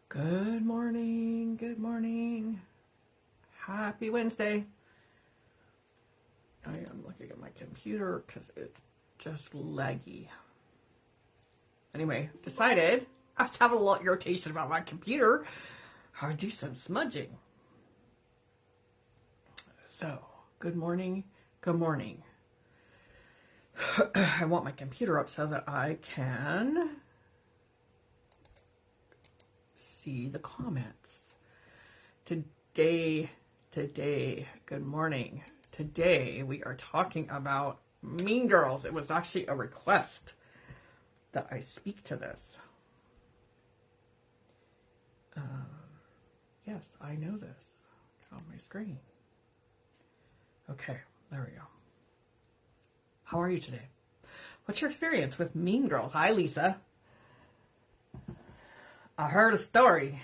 Good morning. Good morning. Happy Wednesday. I am looking at my computer because it's just laggy. Anyway, decided I was having a little irritation about my computer. I would do some smudging. So, good morning. Good morning. I want my computer up so that I can see the comments. Today, good morning. Today we are talking about Mean Girls. It was actually a request that I speak to this. Yes, I know this. Get on my screen. Okay, there we go. How are you today? What's your experience with Mean Girls? Hi, Lisa. I heard a story.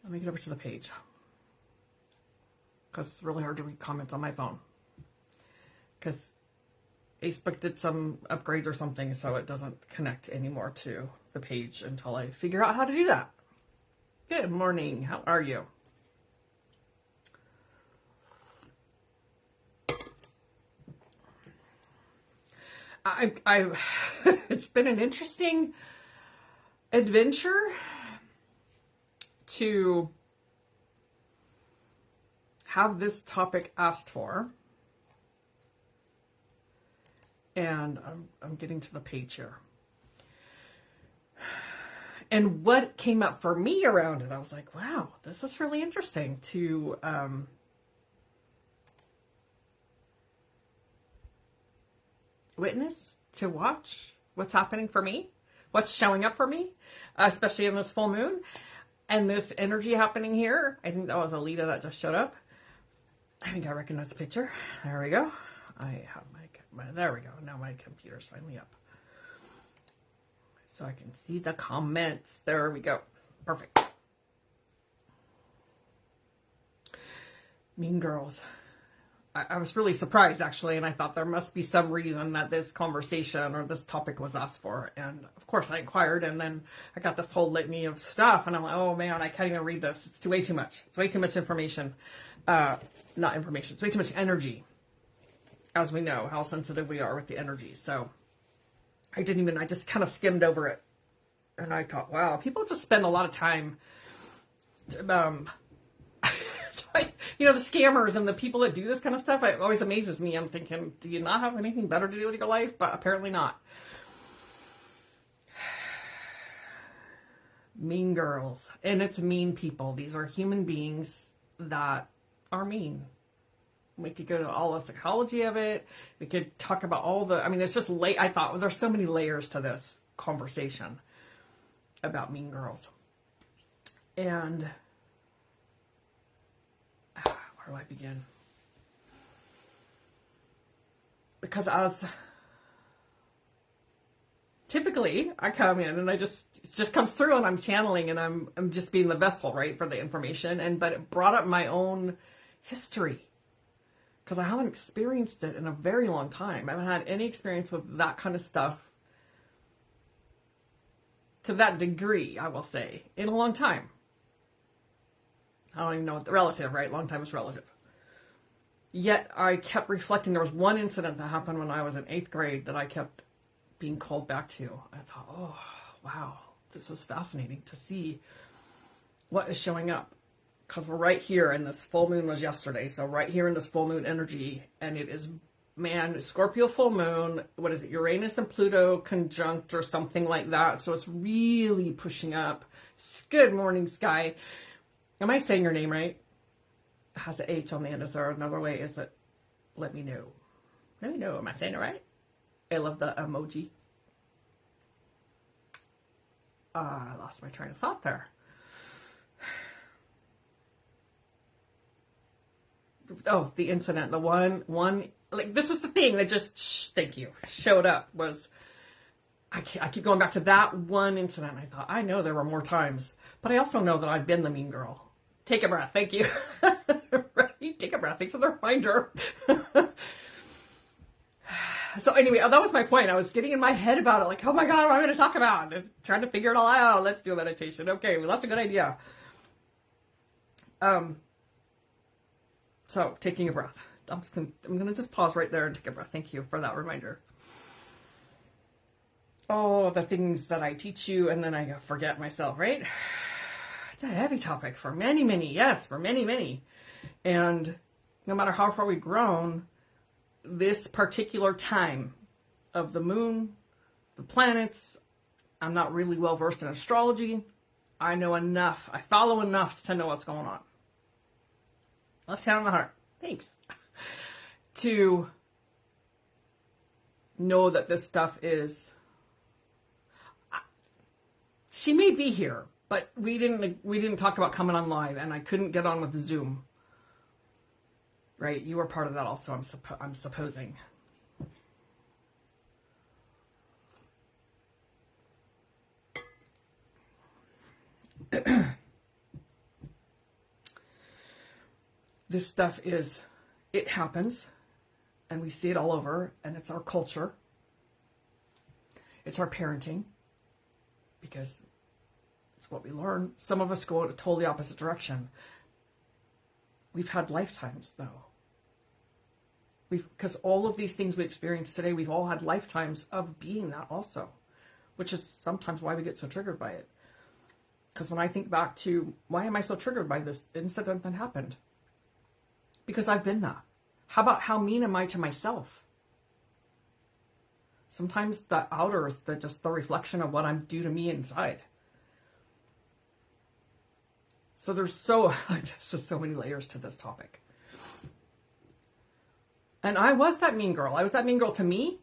Let me get over to the page, because it's really hard to read comments on my phone, because Facebook did some upgrades or something, so it doesn't connect anymore to the page until I figure out how to do that. Good morning. How are you? I've it's been an interesting adventure to have this topic asked for, and I'm getting to the page here. And what came up for me around it, I was like, wow, this is really interesting to witness, to watch what's happening for me, what's showing up for me, especially in this full moon and this energy happening here. I think that was Alita that just showed up. I think I recognize the picture. There we go. I have my there we go. Now my computer's finally up, so I can see the comments. There we go. Perfect. Mean Girls. I was really surprised, actually, and I thought there must be some reason that this conversation or this topic was asked for. And, of course, I inquired, and then I got this whole litany of stuff, and I'm like, oh, man, I can't even read this. It's way too much. It's way too much information. Not information. It's way too much energy, as we know how sensitive we are with the energy. So I just kind of skimmed over it, and I thought, wow, people just spend a lot of time the scammers and the people that do this kind of stuff, it always amazes me. I'm thinking, do you not have anything better to do with your life? But apparently not. Mean Girls. And it's mean people. These are human beings that are mean. We could go to all the psychology of it. We could talk about all the, it's just I thought there's so many layers to this conversation about Mean Girls. And where do I begin? Because typically I come in and it just comes through and I'm channeling and I'm just being the vessel, right, for the information. But it brought up my own history, because I haven't experienced it in a very long time. I haven't had any experience with that kind of stuff to that degree, I will say, in a long time. I don't even know what the relative, right? Long time is relative. Yet I kept reflecting. There was one incident that happened when I was in 8th grade that I kept being called back to. I thought, oh, wow, this is fascinating to see what is showing up. Because we're right here, and this full moon was yesterday. So right here in this full moon energy, and it is, Scorpio full moon, what is it, Uranus and Pluto conjunct or something like that. So it's really pushing up. Good morning, Sky. Am I saying your name right? It has an H on the end. Is there another way? Is it? Let me know. Let me know. Am I saying it right? I love the emoji. I lost my train of thought there. Oh, the incident. The one, like, this was the thing that just, thank you, showed up was, I keep going back to that one incident. I thought, I know there were more times, but I also know that I've been the mean girl. Take a breath. Thank you. Right? Take a breath. Thanks for the reminder. So anyway, that was my point. I was getting in my head about it, like, oh my God, what am I going to talk about? And trying to figure it all out. Let's do a meditation. Okay, well, that's a good idea. So taking a breath. I'm going to just pause right there and take a breath. Thank you for that reminder. Oh, the things that I teach you, and then I forget myself, right? It's a heavy topic for many, many. Yes, for many, many. And no matter how far we've grown, this particular time of the moon, the planets, I'm not really well versed in astrology. I know enough. I follow enough to know what's going on. Left hand on the heart. Thanks. To know that this stuff is... She may be here, but we didn't talk about coming on live, and I couldn't get on with the Zoom. Right? You were part of that also, I'm supposing. This stuff it happens, and we see it all over, and it's our culture. It's our parenting, because it's what we learn. Some of us go in a totally opposite direction. We've had lifetimes, though. Because all of these things we experience today, we've all had lifetimes of being that also, which is sometimes why we get so triggered by it. Because when I think back to, why am I so triggered by this incident that happened? Because I've been that. How about how mean am I to myself? Sometimes the outer is just the reflection of what I'm due to me inside. So there's so many layers to this topic. And I was that mean girl. I was that mean girl to me.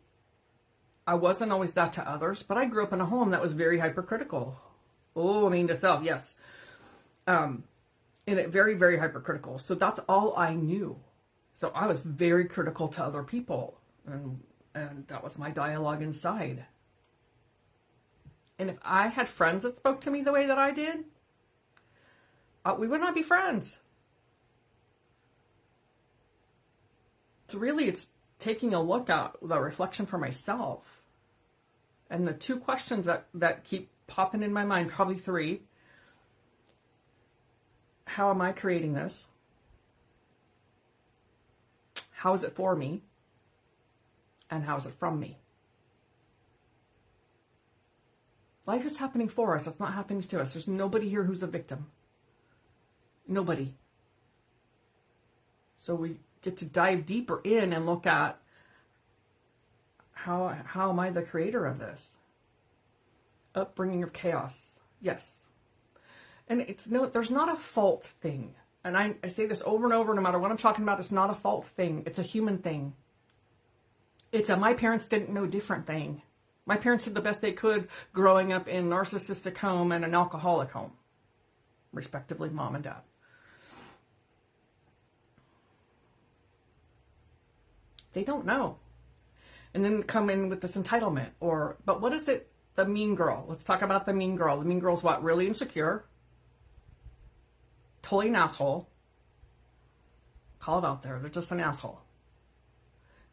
I wasn't always that to others, but I grew up in a home that was very hypercritical. Oh, mean to self, yes. And it very, very hypercritical. So that's all I knew. So I was very critical to other people. And that was my dialogue inside. And if I had friends that spoke to me the way that I did, we would not be friends. So really, it's taking a look at the reflection for myself. And the two questions that keep popping in my mind, probably three. How am I creating this? How is it for me? And how is it from me? Life is happening for us. It's not happening to us. There's nobody here who's a victim. Nobody. So we get to dive deeper in and look at how am I the creator of this? Upbringing of chaos. Yes. And there's not a fault thing. And I say this over and over, no matter what I'm talking about, it's not a fault thing. It's a human thing. It's a my parents didn't know different thing. My parents did the best they could growing up in a narcissistic home and an alcoholic home, respectively, mom and dad. They don't know. And then come in with this entitlement but what is it? The mean girl. Let's talk about the mean girl. The mean girl's what? Really insecure. Totally an asshole. Call it out there. They're just an asshole.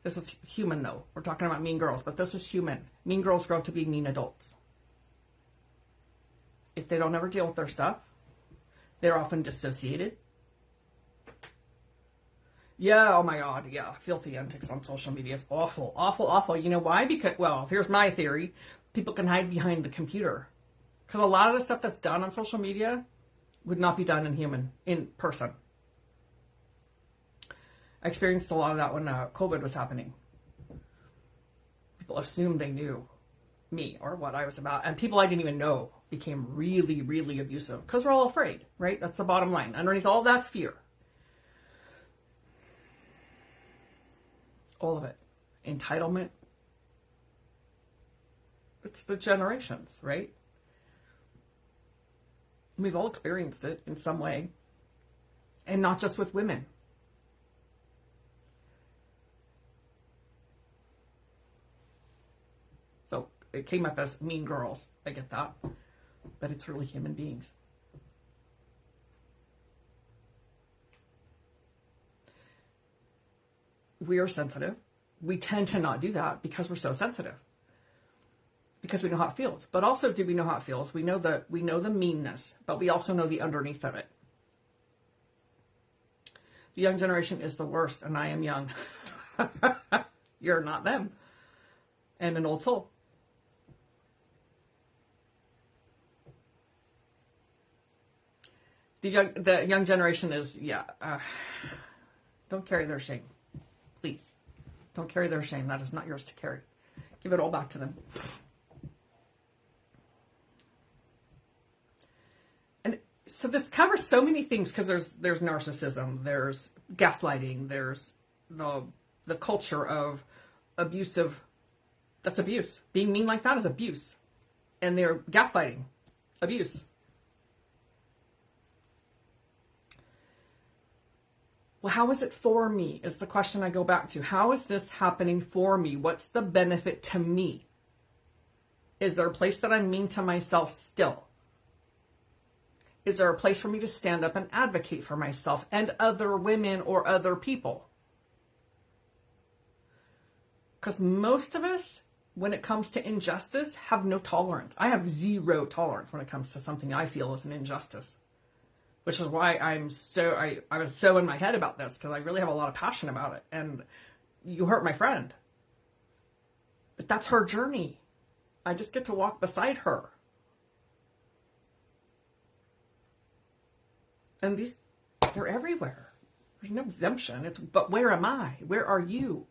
This is human, though. We're talking about mean girls, but this is human. Mean girls grow up to be mean adults. If they don't ever deal with their stuff, they're often dissociated. Yeah, oh my God, yeah. Filthy antics on social media is awful, awful, awful. You know why? Because, well, here's my theory. People can hide behind the computer. Because a lot of the stuff that's done on social media would not be done in person. I experienced a lot of that when COVID was happening. People assumed they knew me or what I was about. And people I didn't even know became really, really abusive. Because we're all afraid, right? That's the bottom line. Underneath all that's fear. All of it. Entitlement. It's the generations, right? We've all experienced it in some way. And not just with women. So it came up as mean girls. I get that. But it's really human beings. We are sensitive. we tend to not do that because we're so sensitive. Because we know how it feels. But also, do we know how it feels? We know the meanness, but we also know the underneath of it. The young generation is the worst, and I am young. You're not them. And an old soul. The young generation is, don't carry their shame. Please. Don't carry their shame. That is not yours to carry. Give it all back to them. And so this covers so many things, because there's narcissism, there's gaslighting, there's the culture of abusive. That's abuse. Being mean like that is abuse. And they're gaslighting. Abuse. Well, how is it for me is the question I go back to. How is this happening for me? What's the benefit to me? Is there a place that I'm mean to myself still? Is there a place for me to stand up and advocate for myself and other women or other people? Because most of us, when it comes to injustice, have no tolerance. I have zero tolerance when it comes to something I feel is an injustice. Which is why I was so in my head about this, because I really have a lot of passion about it. And you hurt my friend. But that's her journey. I just get to walk beside her. And they're everywhere. There's no exemption. But where am I? Where are you?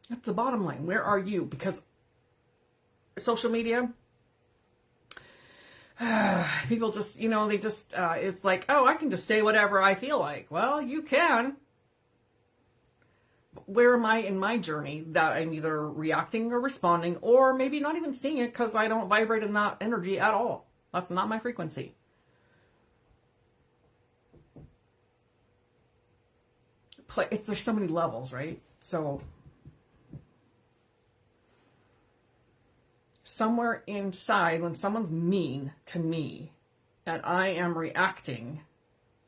That's the bottom line. Where are you? Because social media, people just, it's like, oh, I can just say whatever I feel like. Well, you can. Where am I in my journey that I'm either reacting or responding, or maybe not even seeing it because I don't vibrate in that energy at all. That's not my frequency. There's so many levels, right? So somewhere inside, when someone's mean to me and I am reacting,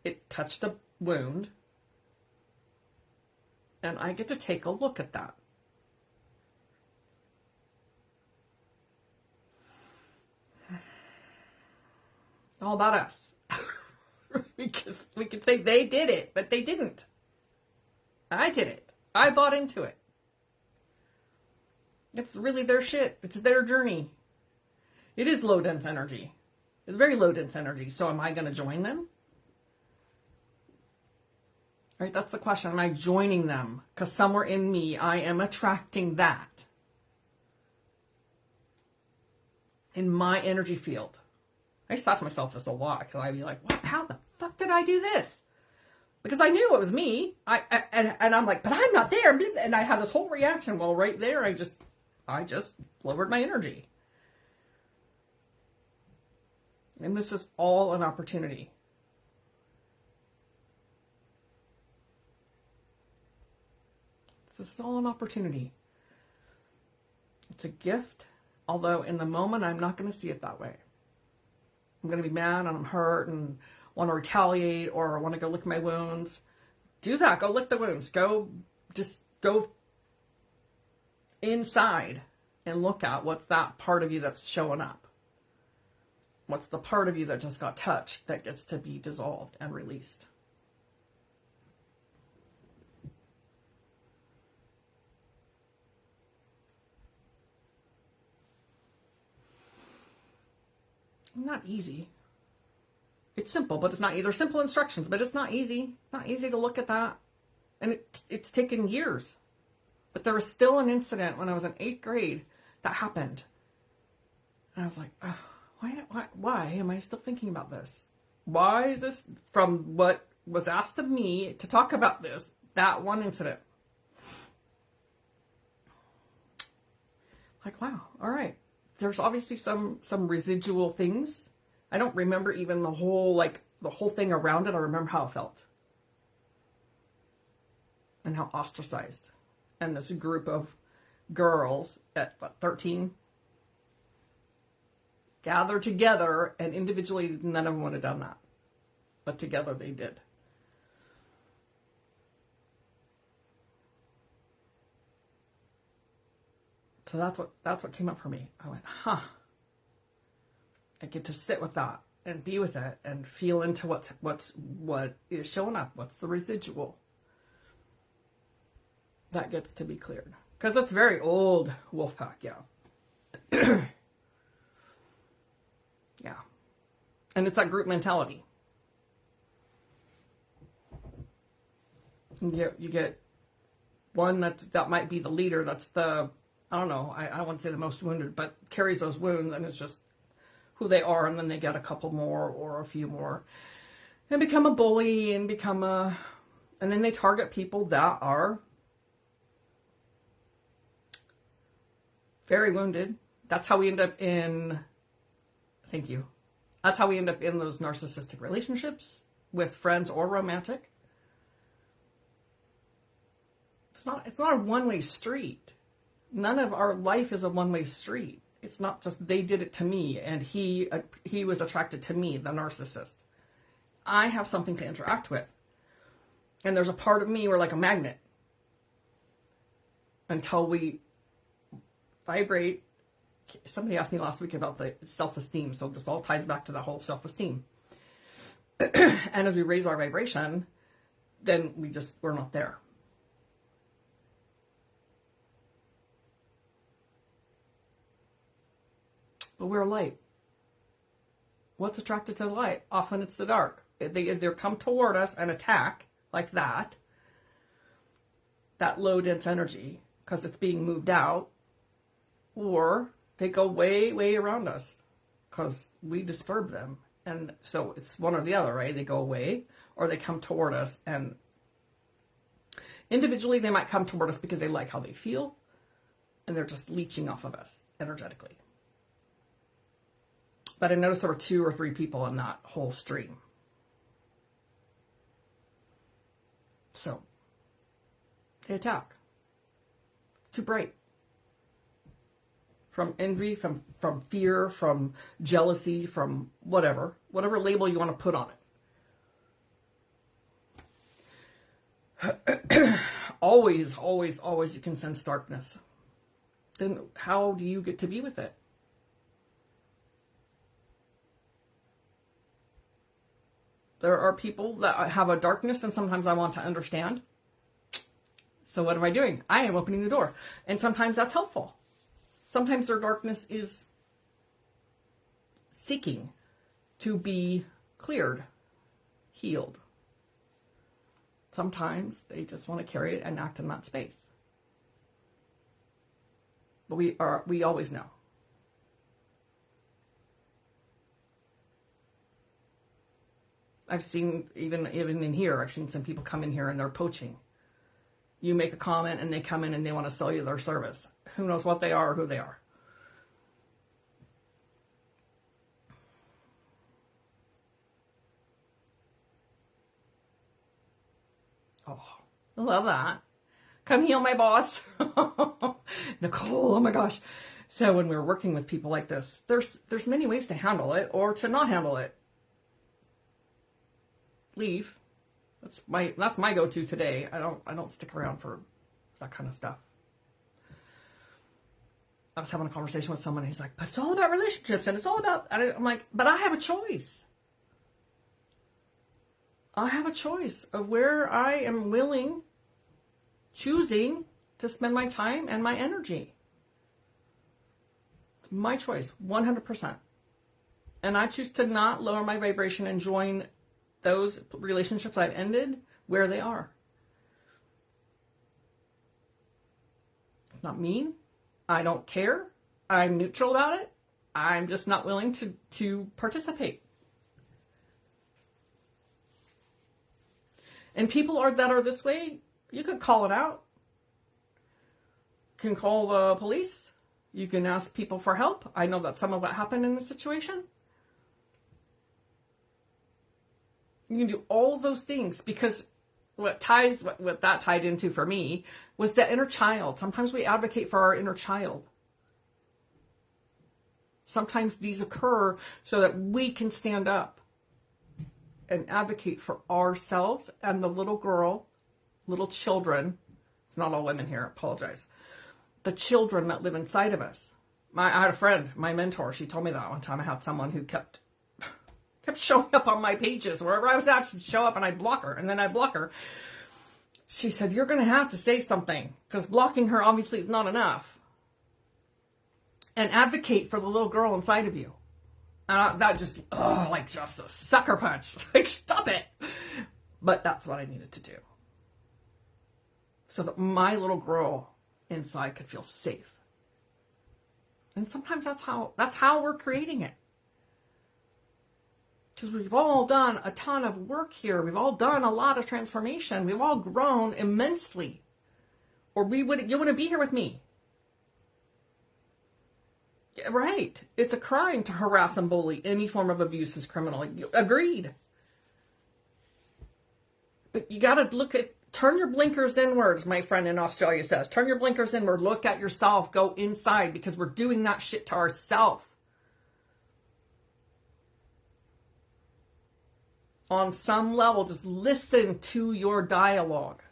it touched a wound, and I get to take a look at that. All about us. Because we could say they did it, but they didn't. I did it. I bought into it. It's really their shit. It's their journey. It is low dense energy. It's very low dense energy. So am I going to join them? Right? That's the question. Am I joining them? Because somewhere in me, I am attracting that. In my energy field. I used to ask myself this a lot, because I'd be like, what? How the fuck did I do this? Because I knew it was me. And I'm like, but I'm not there. And I have this whole reaction. Well, right there, I just lowered my energy. And this is all an opportunity. This is all an opportunity. It's a gift. Although in the moment, I'm not going to see it that way. I'm going to be mad and I'm hurt and want to retaliate, or want to go lick my wounds. Do that. Go lick the wounds. Just go inside and look at what's that part of you that's showing up. What's the part of you that just got touched that gets to be dissolved and released? Not easy. It's simple, but it's not either. Simple instructions, but it's not easy. It's not easy to look at that. And it's taken years. But there was still an incident when I was in 8th grade that happened. And I was like, oh, why am I still thinking about this? Why is this, from what was asked of me to talk about this, that one incident? Like, wow, all right. There's obviously some residual things. I don't remember even the whole thing around it. I remember how it felt. And how ostracized. And this group of girls at 13 gathered together, and individually none of them would have done that. But together they did. So that's what came up for me. I went, huh. I get to sit with that and be with it and feel into what is showing up. What's the residual that gets to be cleared? Because it's very old wolf pack, yeah. Yeah. And it's that group mentality. You get one that might be the leader, that's the, I don't know, I don't want to say the most wounded, but carries those wounds, and it's just who they are, and then they get a couple more or a few more and become a bully and and then they target people that are very wounded. That's how we end up in, thank you. That's how we end up in those narcissistic relationships with friends or romantic. It's not a one-way street. None of our life is a one-way street. It's not just they did it to me and he was attracted to me, the narcissist. I have something to interact with. And there's a part of me where like a magnet. Until we vibrate. Somebody asked me last week about the self-esteem. So this all ties back to the whole self-esteem. And as we raise our vibration, then we're not there. But we're light. What's attracted to the light? Often it's the dark. They either come toward us and attack like that low dense energy, because it's being moved out, or they go way, way around us because we disturb them. And so it's one or the other, right? They go away or they come toward us, and individually they might come toward us because they like how they feel and they're just leeching off of us energetically. But I noticed there were 2 or 3 people in that whole stream. So, they attack. Too bright. From envy, from fear, from jealousy, from whatever label you want to put on it. Always, always, always you can sense darkness. Then how do you get to be with it? There are people that have a darkness, and sometimes I want to understand. So what am I doing? I am opening the door. And sometimes that's helpful. Sometimes their darkness is seeking to be cleared, healed. Sometimes they just want to carry it and act in that space. But we always know. I've seen, even in here, I've seen some people come in here and they're poaching. You make a comment and they come in and they want to sell you their service. Who knows what they are or who they are. Oh, I love that. Come heal my boss. Nicole, oh my gosh. So when we're working with people like this, there's many ways to handle it or to not handle it. Leave. That's my go-to today. I don't stick around for that kind of stuff. I was having a conversation with someone and he's like, but it's all about relationships and it's all about, I'm like, but I have a choice. I have a choice of where I am choosing to spend my time and my energy. It's my choice, 100%. And I choose to not lower my vibration and join those relationships I've ended where they are. It's not mean. I don't care. I'm neutral about it. I'm just not willing to participate. And people that are this way, you could call it out. You can call the police. You can ask people for help. I know that some of what happened in the situation. You can do all of those things, because what that tied into for me was the inner child. Sometimes we advocate for our inner child. Sometimes these occur so that we can stand up and advocate for ourselves and the little children. It's not all women here, I apologize. the children that live inside of us. I had a friend, my mentor, she told me that one time. I had someone who kept showing up on my pages. Wherever I was at, she'd show up and I'd block her. And then I'd block her. She said, you're going to have to say something, because blocking her obviously is not enough. And advocate for the little girl inside of you. And that just, like just a sucker punch. Like, stop it. But that's what I needed to do. So that my little girl inside could feel safe. And sometimes that's how we're creating it. Because we've all done a ton of work here. We've all done a lot of transformation. We've all grown immensely. Or you wouldn't be here with me. Yeah, right. It's a crime to harass and bully. Any form of abuse is criminal. Agreed. But you got to turn your blinkers inwards, my friend in Australia says. Turn your blinkers inward. Look at yourself. Go inside, because we're doing that shit to ourselves. On some level, just listen to your dialogue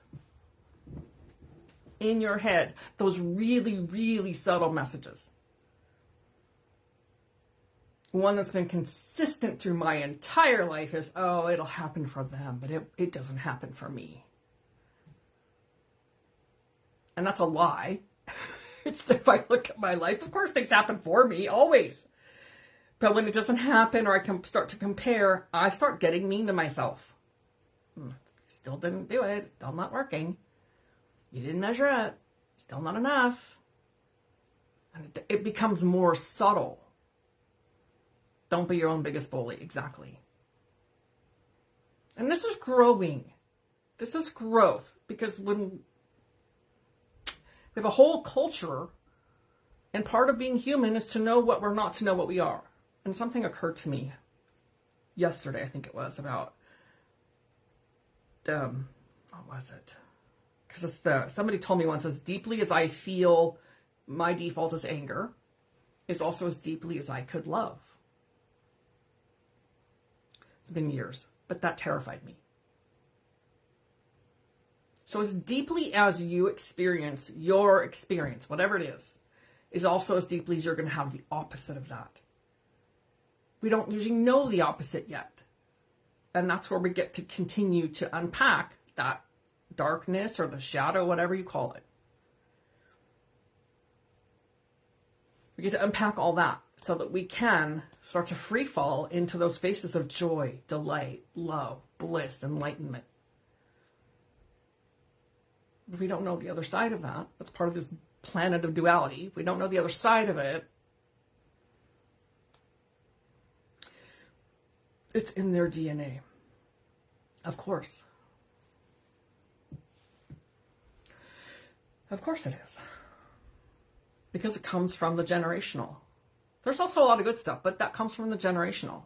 in your head. Those really, really subtle messages. One that's been consistent through my entire life is, oh, it'll happen for them, but it doesn't happen for me. And that's a lie. It's if I look at my life, of course things happen for me, always. But when it doesn't happen, or I can start to compare, I start getting mean to myself. Still didn't do it. Still not working. You didn't measure it. Still not enough. And it becomes more subtle. Don't be your own biggest bully. Exactly. And this is growing. This is growth. Because when we have a whole culture, and part of being human is to know what we're not, to know what we are. And something occurred to me yesterday, I think it was, about, what was it? Because somebody told me once, as deeply as I feel my default is anger, is also as deeply as I could love. It's been years, but that terrified me. So as deeply as you experience your experience, whatever it is also as deeply as you're going to have the opposite of that. We don't usually know the opposite yet. And that's where we get to continue to unpack that darkness or the shadow, whatever you call it. We get to unpack all that so that we can start to free fall into those spaces of joy, delight, love, bliss, enlightenment. If we don't know the other side of that, that's part of this planet of duality. If we don't know the other side of it, it's in their DNA. Of course. Of course it is. Because it comes from the generational. There's also a lot of good stuff, but that comes from the generational.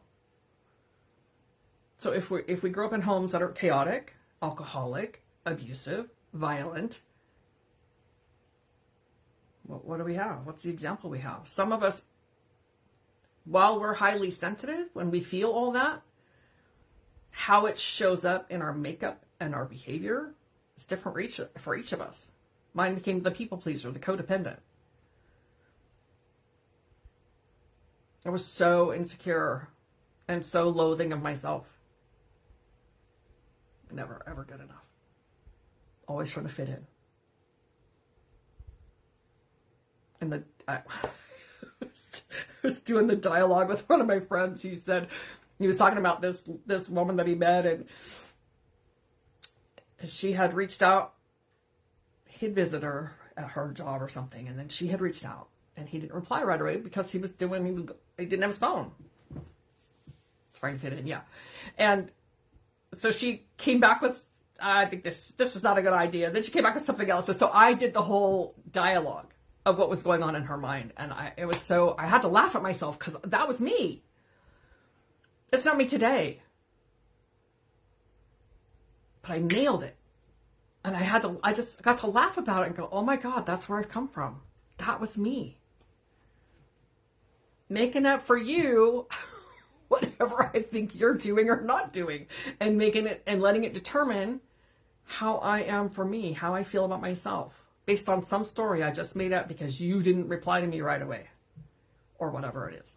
So if we grow up in homes that are chaotic, alcoholic, abusive, violent, what do we have? What's the example we have? Some of us, while we're highly sensitive, when we feel all that, how it shows up in our makeup and our behavior is different for each of us. Mine became the people pleaser, the codependent. I was so insecure and so loathing of myself. Never, ever good enough. Always trying to fit in. And I was doing the dialogue with one of my friends. He said, he was talking about this woman that he met, and she had reached out. He'd visit her at her job or something, and then she had reached out, and he didn't reply right away because he didn't have his phone. Trying to fit in, yeah. And so she came back with, I think this is not a good idea. Then she came back with something else. So I did the whole dialogue of what was going on in her mind. And I had to laugh at myself because that was me. It's not me today. But I nailed it. And I just got to laugh about it and go, oh my God, that's where I've come from. That was me. Making up for you whatever I think you're doing or not doing, and making it and letting it determine how I am for me, how I feel about myself. based on some story I just made up because you didn't reply to me right away, or whatever it is.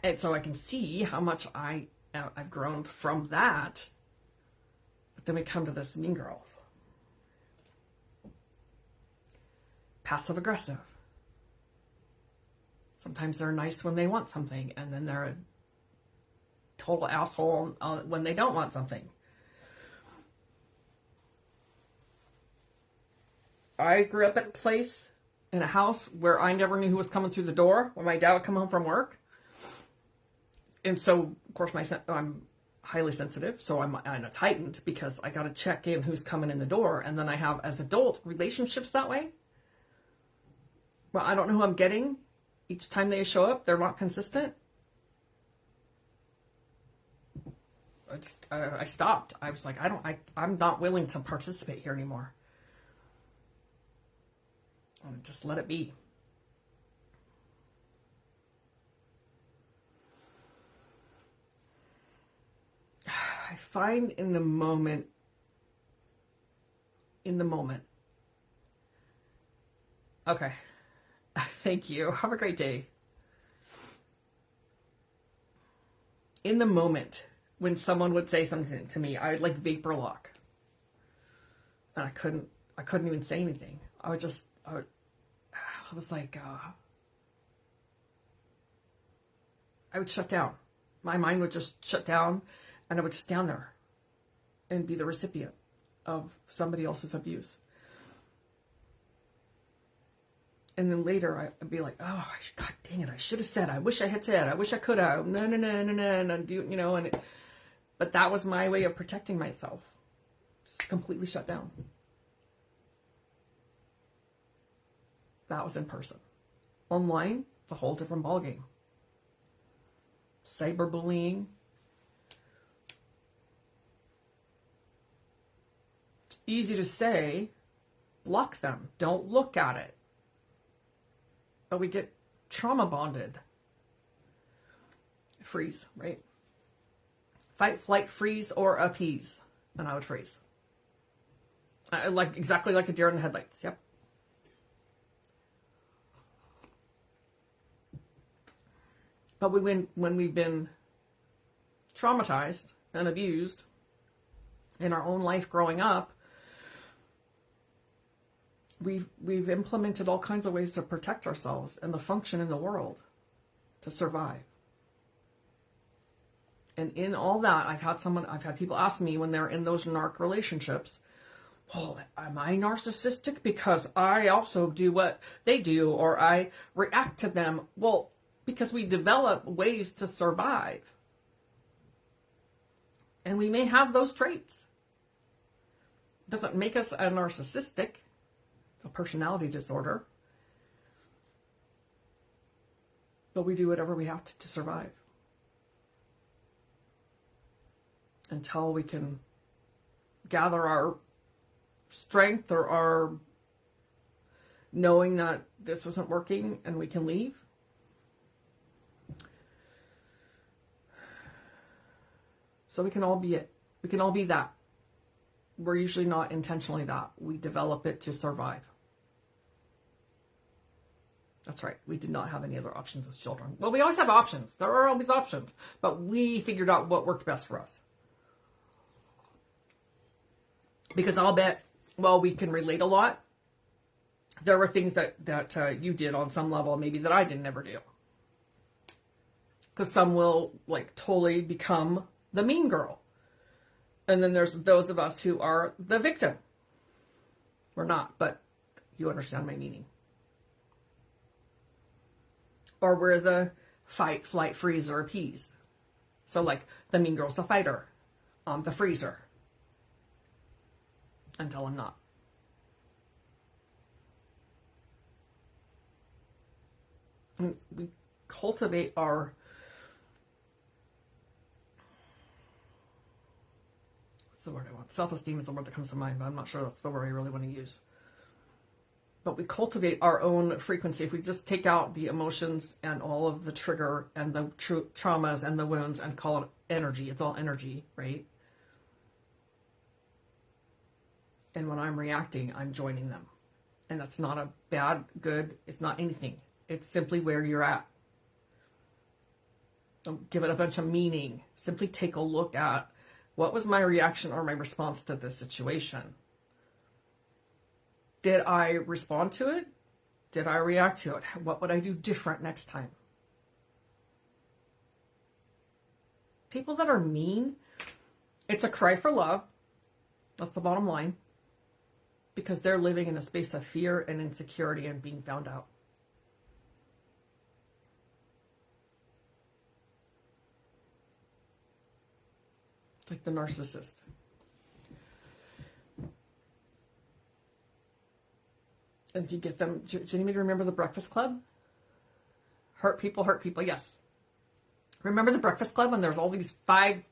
And so I can see how much I've grown from that. But then we come to this mean girls. Passive aggressive. Sometimes they're nice when they want something, and then they're a total asshole when they don't want something. I grew up at a place in a house where I never knew who was coming through the door when my dad would come home from work. And so, of course, I'm highly sensitive, so I'm heightened because I got to check in who's coming in the door. And then I have, as adult, relationships that way. Well, I don't know who I'm getting. Each time they show up, they're not consistent. I stopped. I was like, I'm not willing to participate here anymore. Just let it be. I find in the moment, okay. Thank you. Have a great day. In the moment, when someone would say something to me, I would like vapor lock. And I couldn't even say anything. I was like, I would shut down. My mind would just shut down, and I would stand there and be the recipient of somebody else's abuse. And then later I'd be like, oh, God dang it, I should have said, I wish I had said, I wish I could have, but that was my way of protecting myself. Just completely shut down. That was in person. Online, it's a whole different ballgame. Cyberbullying. It's easy to say, block them, don't look at it. But we get trauma bonded. Freeze, right? Fight, flight, freeze, or appease. And I would freeze. Exactly like a deer in the headlights. Yep. But when we've been traumatized and abused in our own life growing up, we've implemented all kinds of ways to protect ourselves and to function in the world, to survive. And in all that, I've had people ask me when they're in those narc relationships, well, am I narcissistic because I also do what they do, or I react to them? Well, because we develop ways to survive. And we may have those traits. Doesn't make us a narcissistic, a personality disorder. But we do whatever we have to survive. Until we can gather our strength or our knowing that this isn't working and we can leave. So we can all be it. We can all be that. We're usually not intentionally that. We develop it to survive. That's right. We did not have any other options as children. Well, we always have options. There are always options. But we figured out what worked best for us. Because I'll bet, well, we can relate a lot. There were things that you did on some level maybe that I didn't ever do. Because some will totally become the mean girl. And then there's those of us who are the victim. We're not, but you understand my meaning. Or we're the fight, flight, freeze, or appease. So the mean girl's the fighter. I'm the freezer. Until I'm not. And we cultivate our what's the word I want? Self-esteem is the word that comes to mind, but I'm not sure that's the word I really want to use. But we cultivate our own frequency. If we just take out the emotions and all of the trigger and the traumas and the wounds and call it energy, it's all energy, right? And when I'm reacting, I'm joining them. And that's not a bad, good, it's not anything. It's simply where you're at. Don't give it a bunch of meaning. Simply take a look at what was my reaction or my response to this situation. Did I respond to it? Did I react to it? What would I do different next time? People that are mean, it's a cry for love. That's the bottom line. Because they're living in a space of fear and insecurity and being found out. It's like the narcissist. And if you get them, does anybody remember the Breakfast Club? Hurt people, yes. Remember the Breakfast Club when there's all these five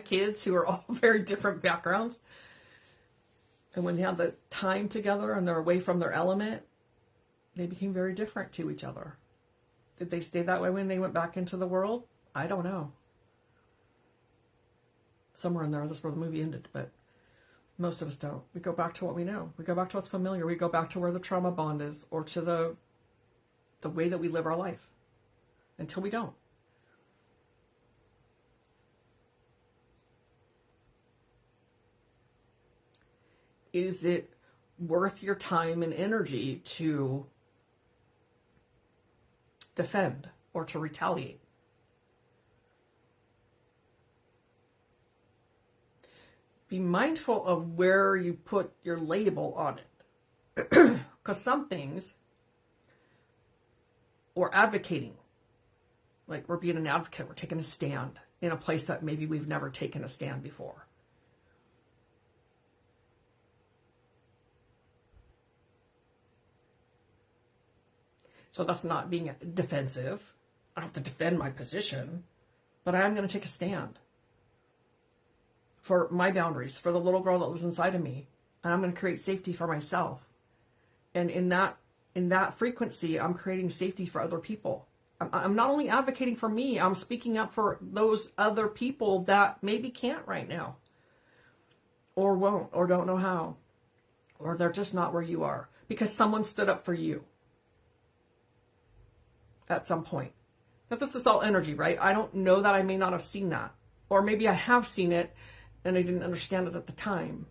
kids who are all very different backgrounds? And when they had the time together and they're away from their element, they became very different to each other. Did they stay that way when they went back into the world? I don't know. Somewhere in there, that's where the movie ended, but most of us don't. We go back to what we know. We go back to what's familiar. We go back to where the trauma bond is, or to the way that we live our life, until we don't. Is it worth your time and energy to defend or to retaliate? Be mindful of where you put your label on it. Because some things, we're advocating. Like we're being an advocate, we're taking a stand in a place that maybe we've never taken a stand before. So that's not being defensive. I don't have to defend my position, but I am going to take a stand for my boundaries, for the little girl that lives inside of me. And I'm going to create safety for myself. And in that frequency, I'm creating safety for other people. I'm not only advocating for me, I'm speaking up for those other people that maybe can't right now, or won't, or don't know how, or they're just not where you are, because someone stood up for you at some point. But this is all energy, right? I don't know that I may not have seen that. Or maybe I have seen it and I didn't understand it at the time.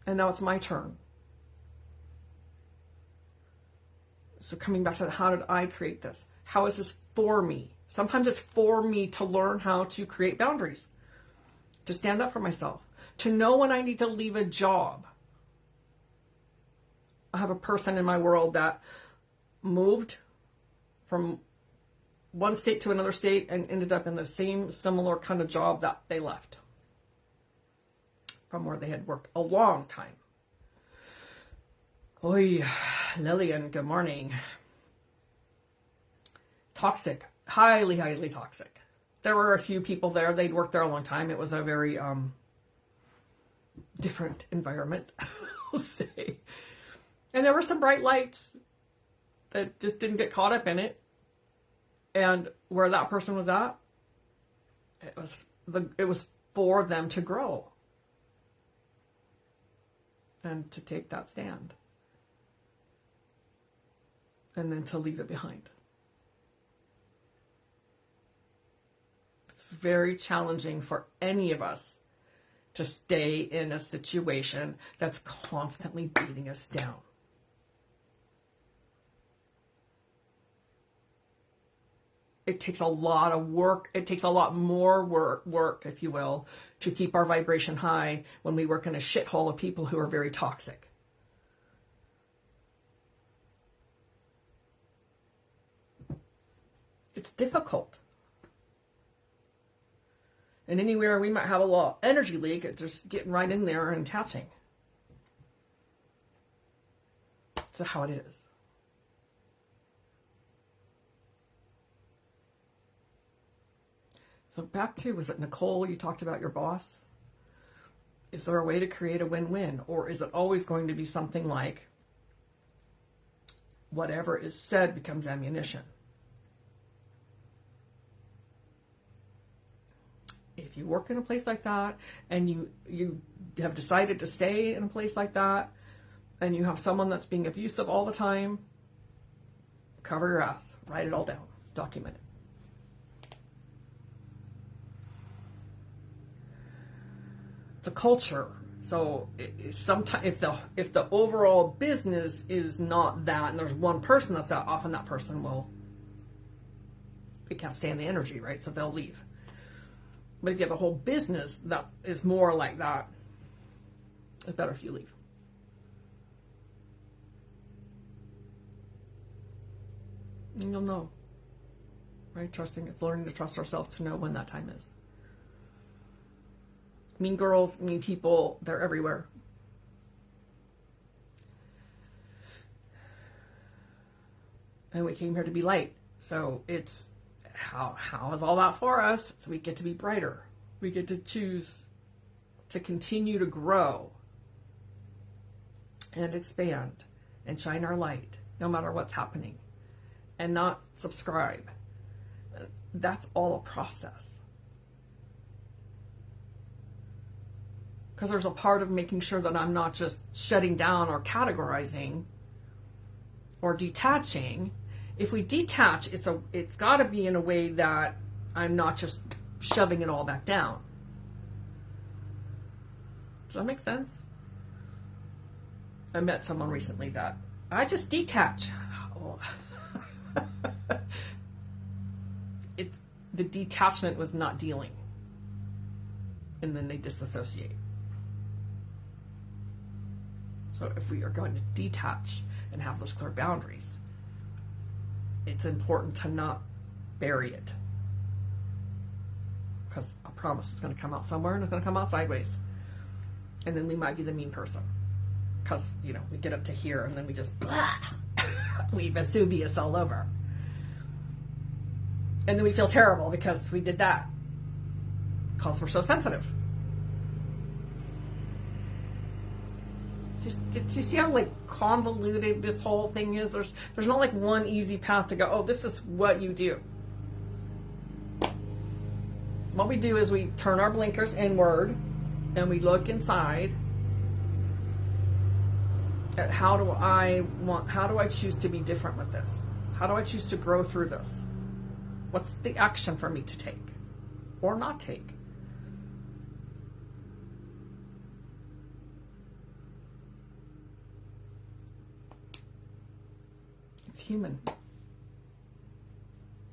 And now it's my turn. So coming back to how did I create this? How is this for me? Sometimes it's for me to learn how to create boundaries, to stand up for myself, to know when I need to leave a job. I have a person in my world that moved from one state to another state and ended up in the same similar kind of job that they left from where they had worked a long time. Oi, Lillian, good morning. Toxic, highly, highly toxic. There were a few people there. They'd worked there a long time. It was a very different environment, I'll say. And there were some bright lights that just didn't get caught up in it. And where that person was at, it was for them to grow and to take that stand and then to leave it behind. It's very challenging for any of us to stay in a situation that's constantly beating us down. It takes a lot of work. It takes a lot more work, if you will, to keep our vibration high when we work in a shithole of people who are very toxic. It's difficult. And anywhere we might have a little energy leak, it's just getting right in there and attaching. That's how it is. So back to, was it Nicole, you talked about your boss? Is there a way to create a win-win? Or is it always going to be something like whatever is said becomes ammunition? if you work in a place like that and you have decided to stay in a place like that and you have someone that's being abusive all the time, cover your ass. Write it all down. Document it. The culture. So sometimes if the overall business is not that, and there's one person that's that, often that person they can't stand the energy, right? So they'll leave. But if you have a whole business that is more like that, it's better if you leave. And you'll know, right? It's learning to trust ourselves to know when that time is. Mean girls, mean people, they're everywhere. And we came here to be light. So it's, how is all that for us? So we get to be brighter. We get to choose to continue to grow and expand and shine our light no matter what's happening, and not subscribe. That's all a process. Because there's a part of making sure that I'm not just shutting down or categorizing or detaching. If we detach, it's got to be in a way that I'm not just shoving it all back down. Does that make sense? I met someone recently that I just detach. Oh. The detachment was not dealing. And then they disassociate. So if we are going to detach and have those clear boundaries, it's important to not bury it. Because I promise it's going to come out somewhere and it's going to come out sideways. And then we might be the mean person. Because, we get up to here and then we just, blah, we Vesuvius all over. And then we feel terrible because we did that. Because we're so sensitive. Do you see how convoluted this whole thing is? There's not one easy path to go, oh, this is what you do. What we do is we turn our blinkers inward and we look inside at how do I choose to be different with this? How do I choose to grow through this? What's the action for me to take or not take? Human.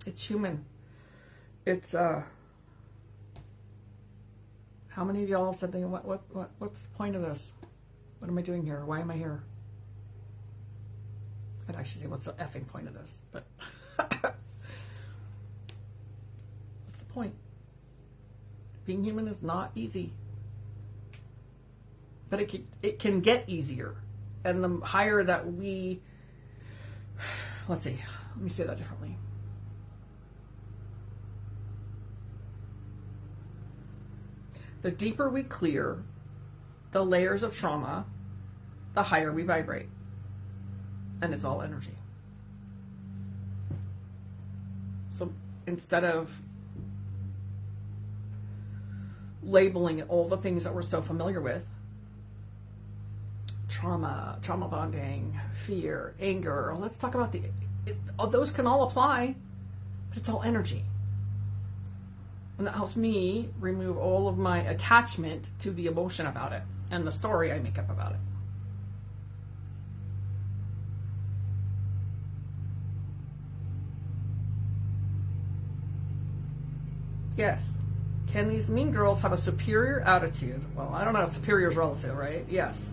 It's human. It's how many of y'all said what's the point of this? What am I doing here? Why am I here? I'd actually say what's the effing point of this? But what's the point? Being human is not easy. But it can get easier. And the higher that we let me say that differently. The deeper we clear the layers of trauma, the higher we vibrate. And it's all energy. So instead of labeling all the things that we're so familiar with, trauma bonding, fear, anger. Let's talk about those can all apply, but it's all energy. And that helps me remove all of my attachment to the emotion about it and the story I make up about it. Yes. Can these mean girls have a superior attitude? Well, I don't know. Superior is relative, right? Yes.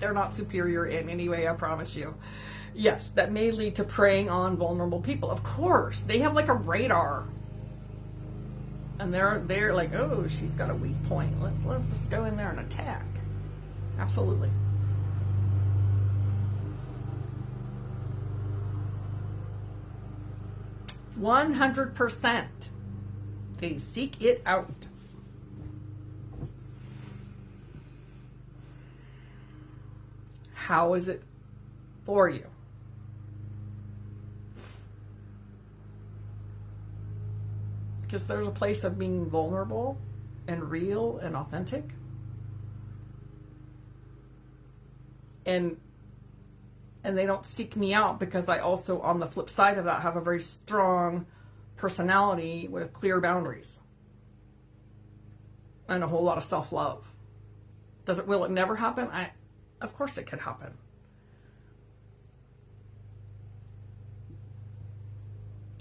They're not superior in any way, I promise you. Yes, that may lead to preying on vulnerable people. Of course, they have a radar, and they're like, oh, she's got a weak point. Let's just go in there and attack. Absolutely. %. They seek it out. How is it for you? because there's a place of being vulnerable and real and authentic. And they don't seek me out because I also, on the flip side of that, have a very strong personality with clear boundaries and a whole lot of self-love. Will it never happen? Of course it could happen.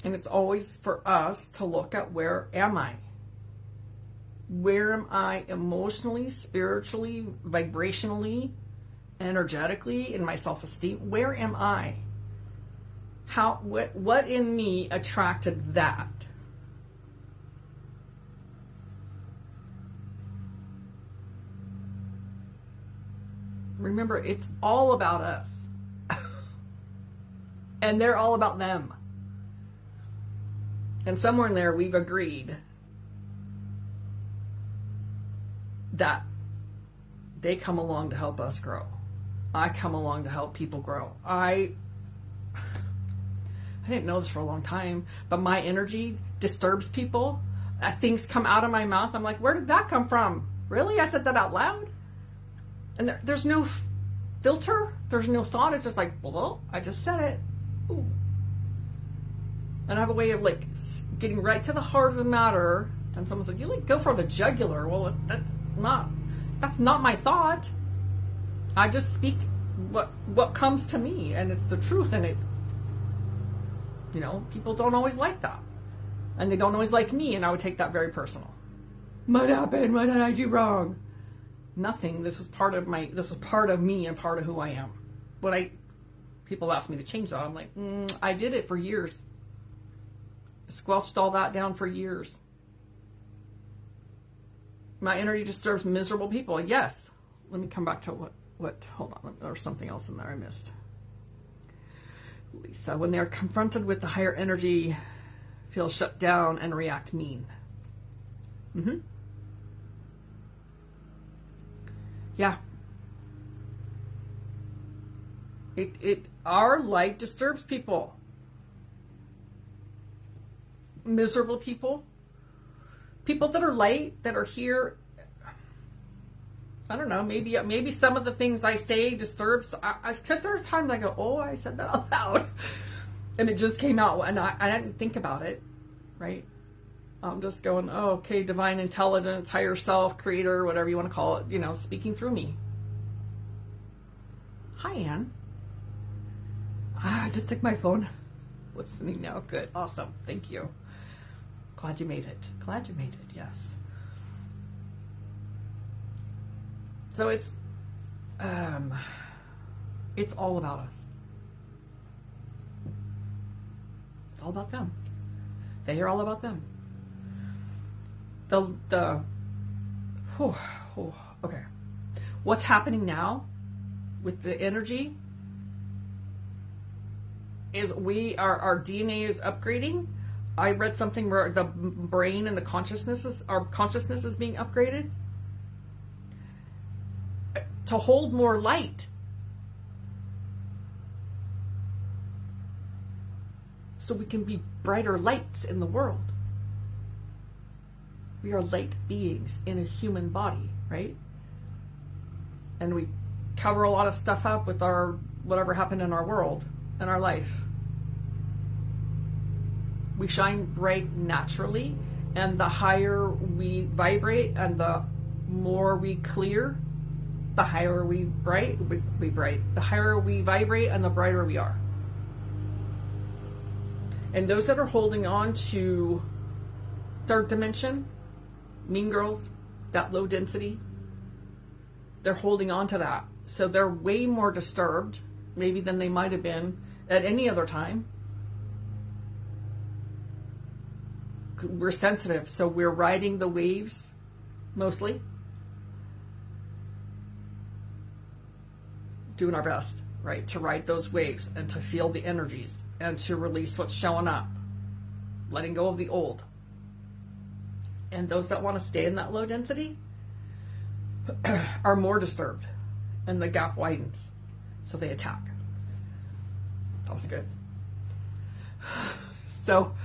And it's always for us to look at, where am I? Where am I emotionally, spiritually, vibrationally, energetically, in my self-esteem? Where am I? What in me attracted that? Remember, it's all about us. And they're all about them. And somewhere in there, we've agreed that they come along to help us grow. I come along to help people grow. I didn't know this for a long time, but my energy disturbs people. Things come out of my mouth. I'm like, where did that come from? Really? I said that out loud? And there's no filter. There's no thought. It's just like, well, I just said it. Ooh. And I have a way of like getting right to the heart of the matter. And someone's like, you like go for the jugular. Well, that's not my thought. I just speak what comes to me, and it's the truth. And it, people don't always like that, and they don't always like me, and I would take that very personal. What happened? What did I do wrong? Nothing. This is part of me and part of who I am. People ask me to change that. I'm like, I did it for years. Squelched all that down for years. My energy disturbs miserable people. Yes. Let me come back to what, hold on. There's something else in there I missed. Lisa, when they're confronted with the higher energy, feel shut down and react mean. Yeah. Our light disturbs people. Miserable people. People that are light, that are here. I don't know, maybe some of the things I say disturbs, because there's times I go, oh, I said that out loud. And it just came out, and I didn't think about it, right? I'm just going, oh, okay, divine intelligence, higher self, creator, whatever you want to call it, speaking through me. Hi, Anne. I just took my phone. Listening now. Good. Awesome. Thank you. Glad you made it. Yes. So it's all about us. It's all about them. They are all about them. Okay. What's happening now with the energy is our DNA is upgrading. I read something where the brain and our consciousness is being upgraded to hold more light. So we can be brighter lights in the world. We are light beings in a human body, right? And we cover a lot of stuff up with whatever happened in our world and our life. We shine bright naturally, and the higher we vibrate and the more we clear, the higher we bright. The higher we vibrate and the brighter we are. And those that are holding on to third dimension, mean girls, that low density, they're holding on to that. So they're way more disturbed, maybe, than they might have been at any other time. We're sensitive, so we're riding the waves, mostly. Doing our best, right, to ride those waves and to feel the energies and to release what's showing up. Letting go of the old. And those that want to stay in that low density are more disturbed, and the gap widens, so they attack. That was good. So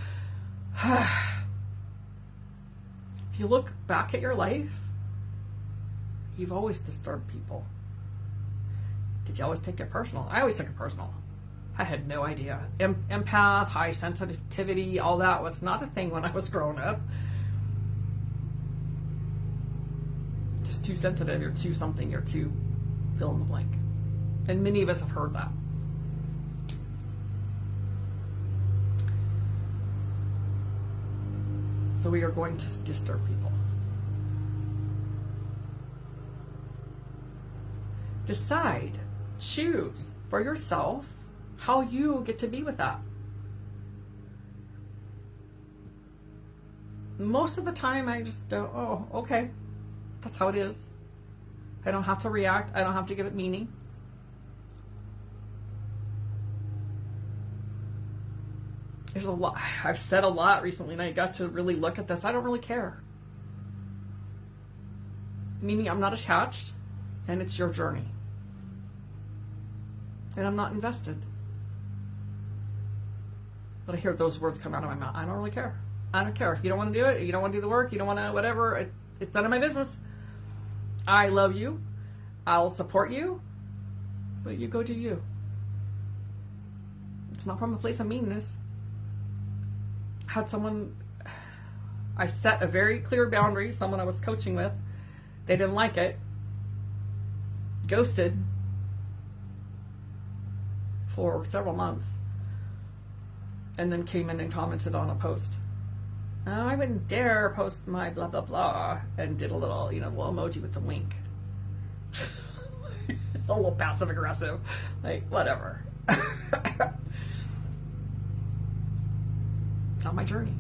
If you look back at your life, you've always disturbed people. Did you always take it personal? I always took it personal. I had no idea. Empath, high sensitivity, all that was not a thing when I was growing up. Just too sensitive, you're too something, you're too fill in the blank. And many of us have heard that. So we are going to disturb people. Decide, choose for yourself how you get to be with that. Most of the time I just go, oh, okay, that's how it is. I don't have to react. I don't have to give it meaning. There's a lot. I've said a lot recently, and I got to really look at this. I don't really care. Meaning I'm not attached, and it's your journey. And I'm not invested. But I hear those words come out of my mouth. I don't really care. I don't care. If you don't want to do it, you don't want to do the work, you don't want to whatever, it's none of my business. I love you. I'll support you. But you go do you. It's not from a place of meanness. Had someone, I set a very clear boundary, someone I was coaching with, they didn't like it, ghosted for several months, and then came in and commented on a post. Oh, I wouldn't dare post my blah blah blah, and did a little, little emoji with the wink. A little passive aggressive, like whatever. Not my journey.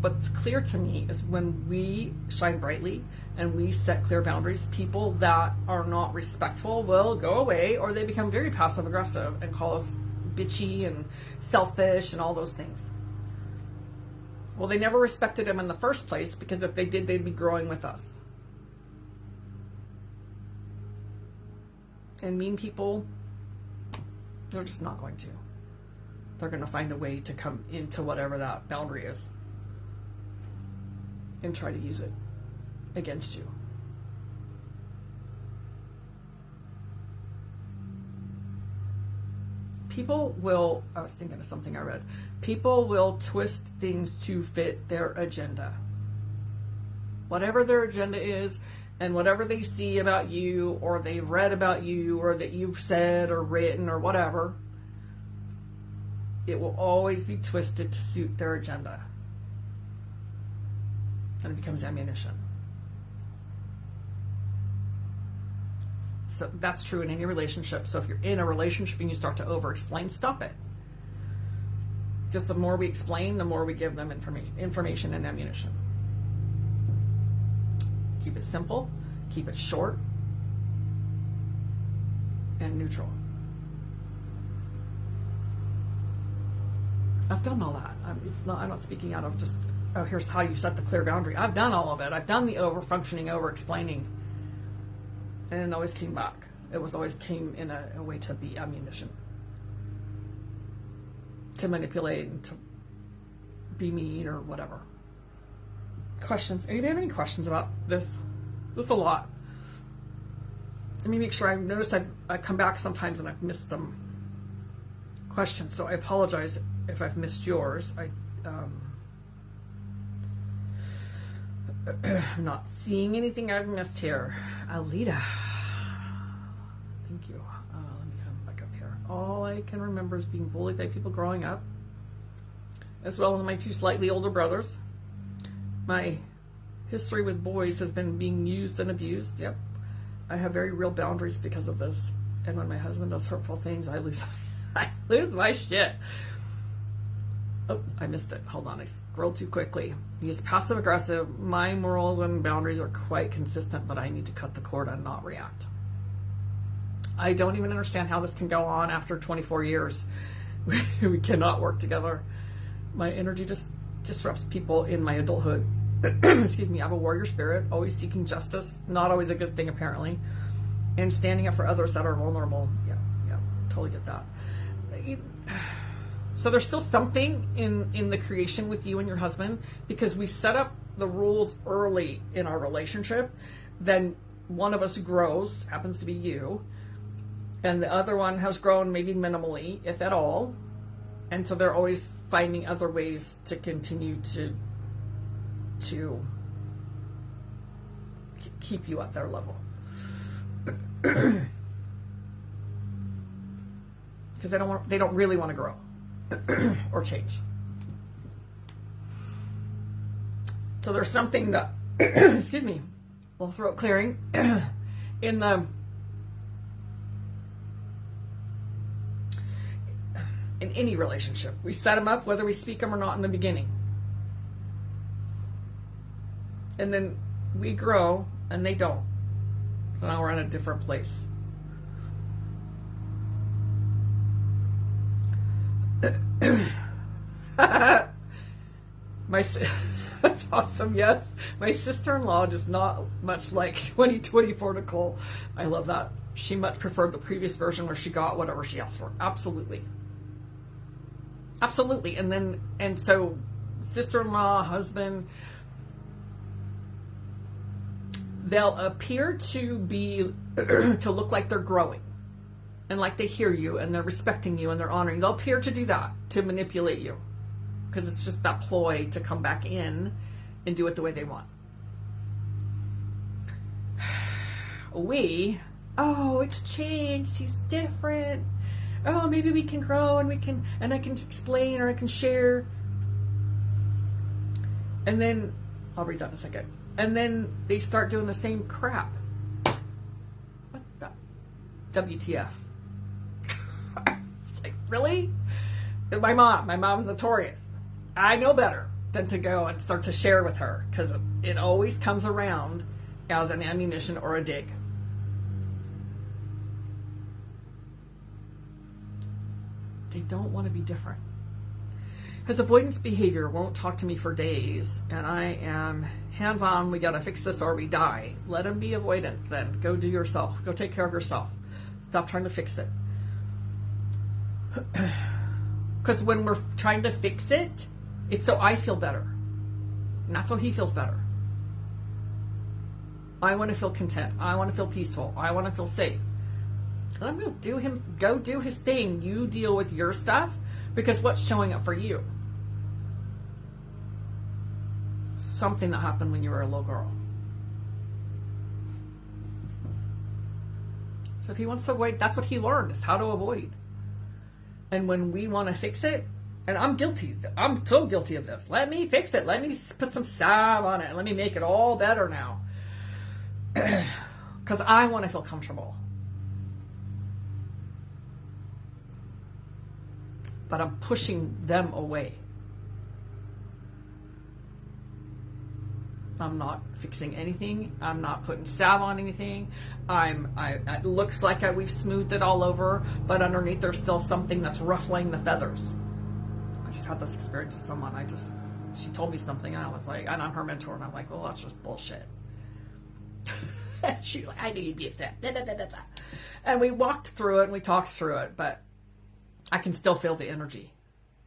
What's clear to me is when we shine brightly and we set clear boundaries, people that are not respectful will go away, or they become very passive aggressive and call us bitchy and selfish and all those things. Well, they never respected them in the first place, because if they did, they'd be growing with us. And mean people, they're just not going to. They're going to find a way to come into whatever that boundary is and try to use it against you. People will, I was thinking of something I read, people will twist things to fit their agenda. Whatever their agenda is, and whatever they see about you, or they read about you, or that you've said or written or whatever, it will always be twisted to suit their agenda. And it becomes ammunition. So that's true in any relationship. So if you're in a relationship and you start to over-explain, stop it. Because the more we explain, the more we give them information and ammunition. Keep it simple, keep it short, and neutral. I've done all that. I'm not speaking out of just, oh, here's how you set the clear boundary. I've done all of it. I've done the over-functioning, over-explaining. And it always came back. It always came in a way to be ammunition. To manipulate and to be mean or whatever. Questions? Anybody have any questions about this? This is a lot. Let me make sure. I noticed I come back sometimes and I've missed some questions, so I apologize if I've missed yours. I'm not seeing anything I've missed here. Alita. Thank you. Let me come back up here. All I can remember is being bullied by people growing up, as well as my two slightly older brothers. My history with boys has been being used and abused. Yep. I have very real boundaries because of this. And when my husband does hurtful things, I lose my shit. Oh, I missed it. Hold on. I scrolled too quickly. He's passive aggressive. My moral and boundaries are quite consistent, but I need to cut the cord and not react. I don't even understand how this can go on after 24 years. We cannot work together. My energy just disrupts people in my adulthood. Excuse me. I have a warrior spirit, always seeking justice. Not always a good thing, apparently. And standing up for others that are vulnerable. Yeah, totally get that. So there's still something in the creation with you and your husband, because we set up the rules early in our relationship. Then one of us grows, happens to be you, and the other one has grown maybe minimally, if at all. And so they're always finding other ways to continue to keep you at their level. Because they don't really want to grow or change. So there's something that excuse me, little throat clearing in any relationship. We set them up whether we speak them or not in the beginning. And then we grow and they don't. So now we're in a different place. That's awesome. Yes, my sister-in-law is not much like 2024 Nicole. I love that. She much preferred the previous version where she got whatever she asked for. Absolutely. And so sister-in-law, husband, they'll appear to be to look like they're growing and like they hear you and they're respecting you and they're honoring. They'll appear to do that to manipulate you, because it's just that ploy to come back in and do it the way they want. It's changed. He's different. Oh, maybe we can grow and I can explain or I can share. And then, I'll read that in a second. And then they start doing the same crap. What the? WTF. Like, really? My mom is notorious. I know better than to go and start to share with her, because it always comes around as an ammunition or a dig. They don't want to be different. His avoidance behavior won't talk to me for days, and I am hands-on. We got to fix this or we die. Let him be avoidant then. Go do yourself. Go take care of yourself. Stop trying to fix it. Because when we're trying to fix it, it's so I feel better. Not so he feels better. I want to feel content. I want to feel peaceful. I want to feel safe. And I'm going to go do his thing. You deal with your stuff, because what's showing up for you? Something that happened when you were a little girl. So if he wants to avoid, that's what he learned, is how to avoid. And when we want to fix it, and I'm guilty. I'm so guilty of this. Let me fix it. Let me put some salve on it. Let me make it all better now. Because I want to feel comfortable. But I'm pushing them away. I'm not fixing anything. I'm not putting salve on anything. It looks like we've smoothed it all over, but underneath there's still something that's ruffling the feathers. I just had this experience with someone. She told me something, and I was like, and I'm her mentor, and I'm like, well, that's just bullshit. She's like, I knew you'd be upset. Da, da, da, da, da. And we walked through it, and we talked through it, but I can still feel the energy.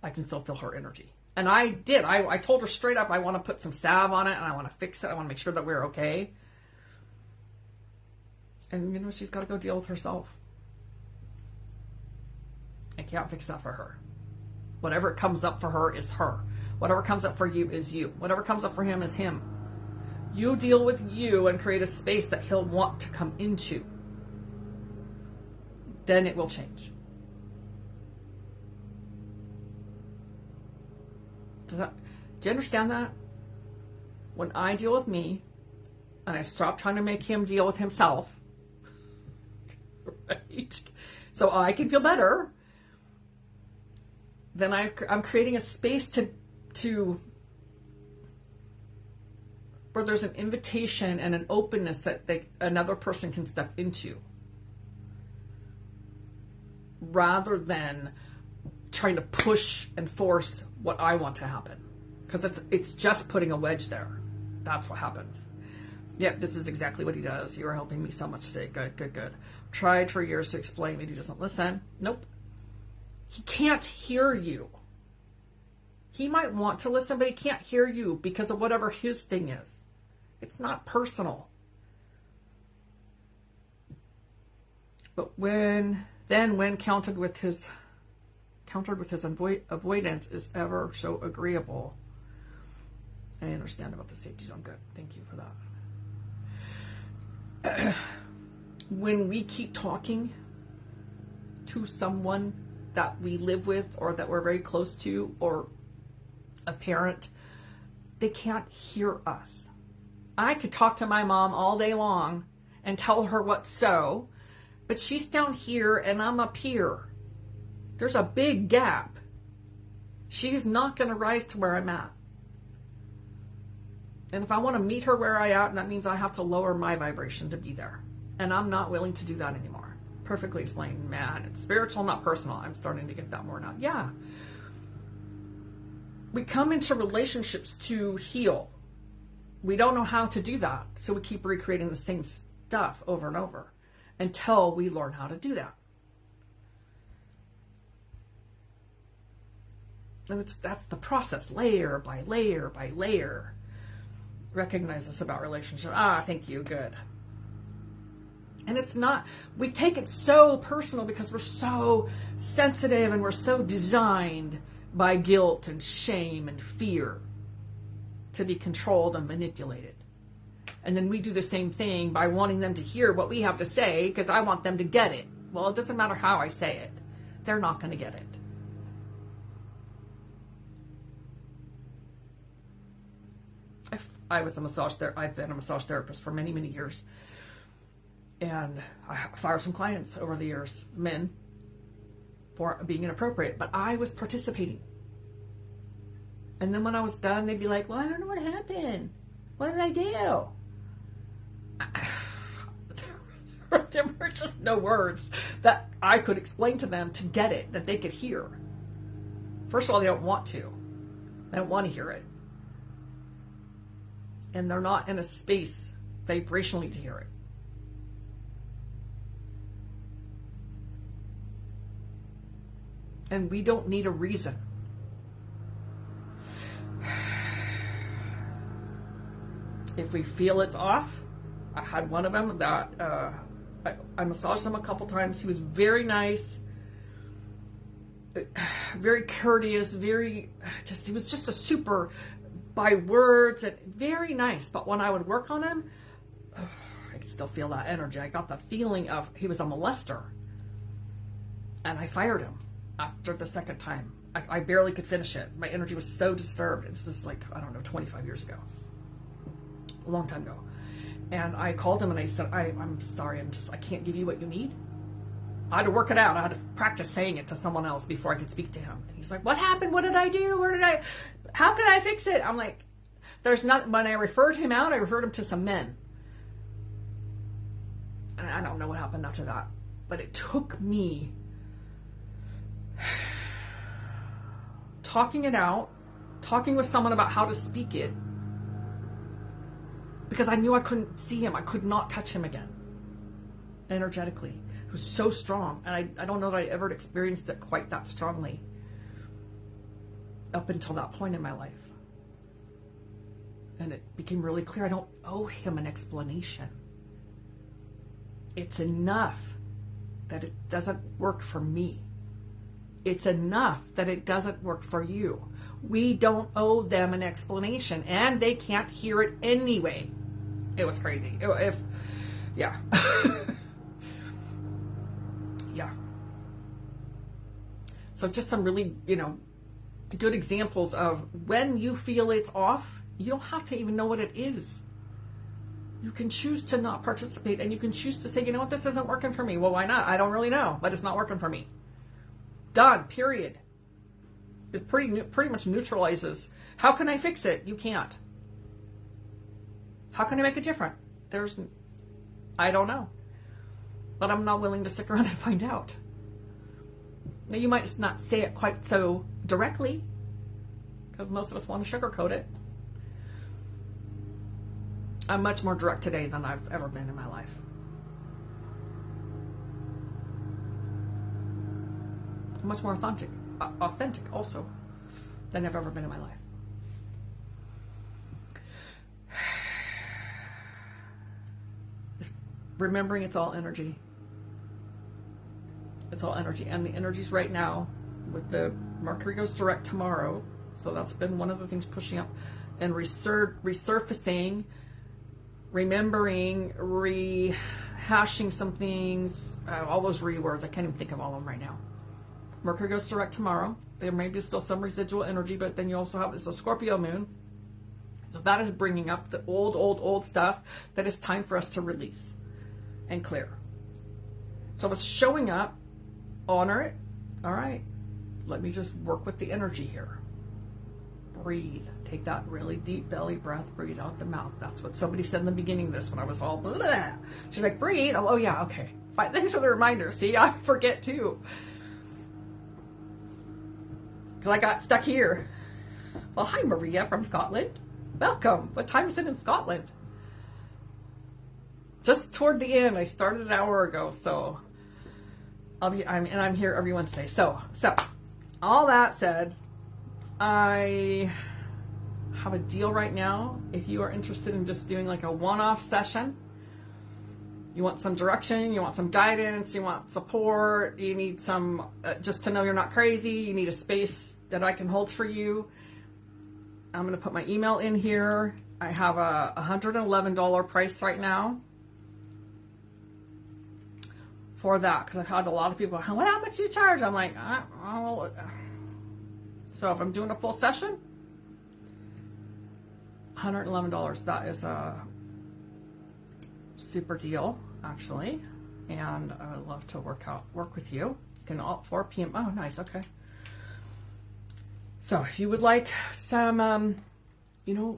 I can still feel her energy. And I did. I told her straight up, I want to put some salve on it, and I want to fix it. I want to make sure that we're okay. And, she's got to go deal with herself. I can't fix that for her. Whatever comes up for her is her. Whatever comes up for you is you. Whatever comes up for him is him. You deal with you and create a space that he'll want to come into. Then it will change. Do you understand that? When I deal with me and I stop trying to make him deal with himself, right? So I can feel better. Then I'm creating a space to where there's an invitation and an openness that another person can step into, rather than trying to push and force what I want to happen, because it's just putting a wedge there. That's what happens. Yep, this is exactly what he does. You are helping me so much today. Good. Tried for years to explain, but he doesn't listen. Nope. He can't hear you. He might want to listen, but he can't hear you because of whatever his thing is. It's not personal. But when countered with his avoidance is ever so agreeable. I understand about the safety zone. Good. Thank you for that. When we keep talking to someone that we live with or that we're very close to, or a parent, they can't hear us. I could talk to my mom all day long and tell her what's so, but she's down here and I'm up here. There's a big gap. She's not going to rise to where I'm at. And if I want to meet her where I am, that means I have to lower my vibration to be there. And I'm not willing to do that anymore. Perfectly explained, man. It's spiritual, not personal. I'm starting to get that more now. Yeah. We come into relationships to heal. We don't know how to do that. So we keep recreating the same stuff over and over until we learn how to do that. And that's the process, layer by layer by layer. Recognize this about relationship. Thank you, good. And it's not, we take it so personal because we're so sensitive and we're so designed by guilt and shame and fear to be controlled and manipulated. And then we do the same thing by wanting them to hear what we have to say because I want them to get it. Well, it doesn't matter how I say it. They're not going to get it. I was a massage therapist. I've been a massage therapist for many, many years. And I fired some clients over the years, men, for being inappropriate. But I was participating. And then when I was done, they'd be like, well, I don't know what happened. What did I do? There were just no words that I could explain to them to get it, that they could hear. First of all, they don't want to. They don't want to hear it. And they're not in a space vibrationally to hear it. And we don't need a reason. If we feel it's off, I had one of them that I massaged him a couple times. He was very nice, very courteous, he was just a super, by words, and very nice. But when I would work on him, I could still feel that energy. I got the feeling of he was a molester. And I fired him after the second time. I barely could finish it. My energy was so disturbed. This is like, 25 years ago. A long time ago. And I called him and I said, I'm sorry, I can't give you what you need. I had to work it out. I had to practice saying it to someone else before I could speak to him. And he's like, what happened? What did I do? How can I fix it? I'm like, there's nothing. When I referred him out, I referred him to some men. And I don't know what happened after that. But it took me talking it out, talking with someone about how to speak it, because I knew I couldn't see him. I could not touch him again energetically. It was so strong. And I don't know that I ever experienced it quite that strongly up until that point in my life. And it became really clear I don't owe him an explanation. It's enough that it doesn't work for me. It's enough that it doesn't work for you. We don't owe them an explanation, and they can't hear it anyway. It was crazy. Yeah. Yeah. So just some really, good examples of when you feel it's off, you don't have to even know what it is. You can choose to not participate, and you can choose to say, you know what, this isn't working for me. Well, why not? I don't really know, but it's not working for me. Done. Period. It pretty much neutralizes. How can I fix it? You can't. How can I make it different? I don't know. But I'm not willing to stick around and find out. Now, you might not say it quite so directly, because most of us want to sugarcoat it. I'm much more direct today than I've ever been in my life. Much more authentic also. than I've ever been in my life. Just remembering it's all energy. It's all energy. And the energies right now, with the Mercury goes direct tomorrow, so that's been one of the things pushing up, and resurfacing, remembering, rehashing some things, all those rewords. I can't even think of all of them right now. Mercury goes direct tomorrow. There may be still some residual energy, but then you also have this Scorpio moon. So that is bringing up the old stuff that is time for us to release and clear. So it's showing up, honor it. All right, let me just work with the energy here. Breathe. Take that really deep belly breath. Breathe out the mouth. That's what somebody said in the beginning of this when I was all blah. She's like, breathe. Oh yeah, okay. Fine. Thanks for the reminder. See, I forget too. Because I got stuck here. Well, hi Maria from Scotland. Welcome. What time is it in Scotland? Just toward the end. I started an hour ago, so I'm here every Wednesday. So all that said, I have a deal right now. If you are interested in just doing like a one-off session, you want some direction, you want some guidance, you want support, you need some, just to know you're not crazy, you need a space that I can hold for you, I'm going to put my email in here. I have a $111 price right now for that, because I've had a lot of people, how much do you charge? I'm like, oh. So if I'm doing a full session, $111. That is a super deal, actually. And I would love to work with you. You can all 4 p.m. Oh, nice. Okay. So if you would like some,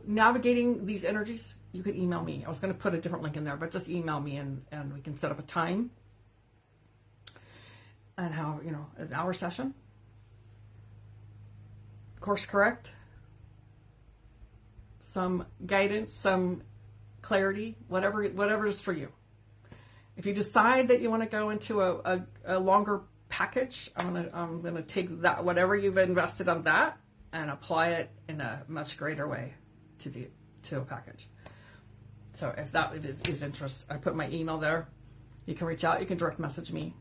navigating these energies, you can email me. I was going to put a different link in there, but just email me and we can set up a time and how, an hour session. Course correct, some guidance, some clarity, whatever is for you. If you decide that you want to go into a longer package, I'm gonna take that, whatever you've invested on that, and apply it in a much greater way to a package. So if that is interest, I put my email there. You can reach out. You can direct message me.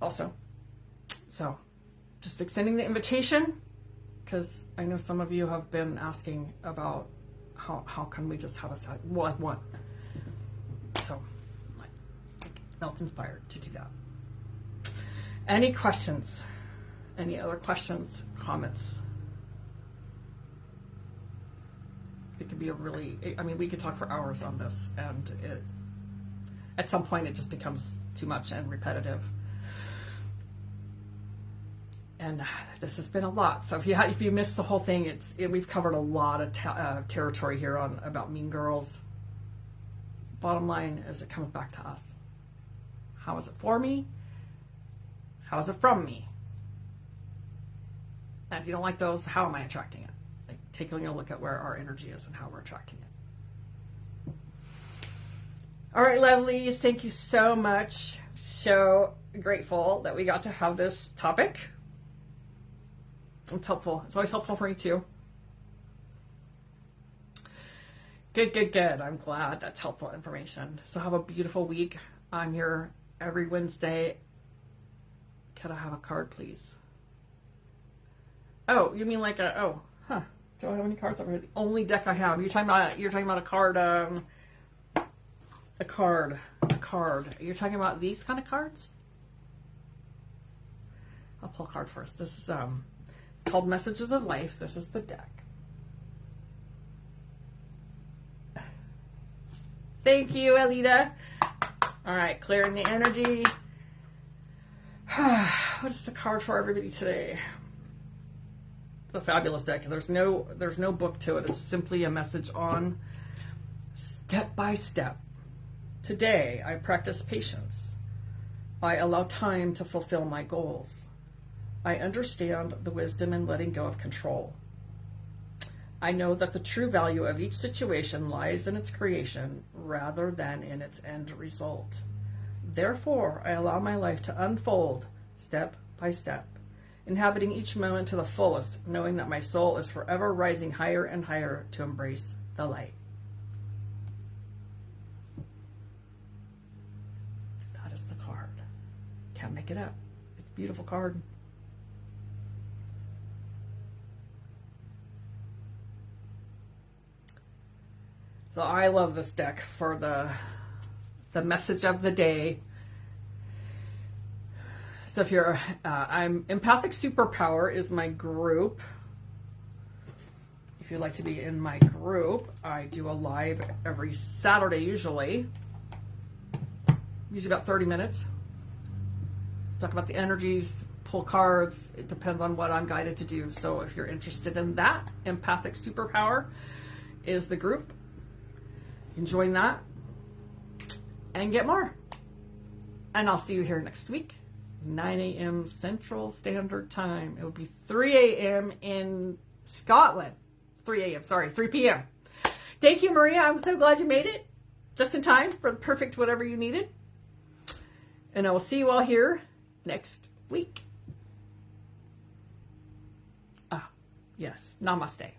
Also, so just extending the invitation, because I know some of you have been asking about how can we just have one. So I felt inspired to do that. Any questions? Any other questions, comments? It could be we could talk for hours on this, and at some point it just becomes too much and repetitive. And this has been a lot. So if you missed the whole thing, we've covered a lot of territory here about Mean Girls. Bottom line is, it comes back to us. How is it for me? How is it from me? And if you don't like those, how am I attracting it? Like taking a look at where our energy is and how we're attracting it. All right, lovelies, thank you so much. So grateful that we got to have this topic. It's helpful. It's always helpful for me too. Good. I'm glad that's helpful information. So have a beautiful week. I'm here every Wednesday. Could I have a card, please? Oh, you mean like do I have any cards over here? The only deck I have. You're talking about a card, a card. You're talking about these kind of cards? I'll pull a card first. This is called Messages of Life. This is the deck. Thank you, Alita. All right, clearing the energy. What is the card for everybody today? It's a fabulous deck. There's no book to it. It's simply a message on step by step. Today, I practice patience. I allow time to fulfill my goals. I understand the wisdom in letting go of control. I know that the true value of each situation lies in its creation rather than in its end result. Therefore, I allow my life to unfold step by step inhabiting each moment to the fullest, knowing that my soul is forever rising higher and higher to embrace the light. That is the card. Can't make it up. It's a beautiful card. So I love this deck for the message of the day. So if you're, I'm Empathic Superpower is my group. If you'd like to be in my group, I do a live every Saturday usually about 30 minutes. Talk about the energies, pull cards. It depends on what I'm guided to do. So if you're interested in that, Empathic Superpower is the group. You can join that and get more. And I'll see you here next week. 9 a.m. Central Standard Time. It will be 3 a.m. in Scotland. 3 a.m. Sorry, 3 p.m. Thank you, Maria. I'm so glad you made it. Just in time for the perfect whatever you needed. And I will see you all here next week. Ah, yes. Namaste.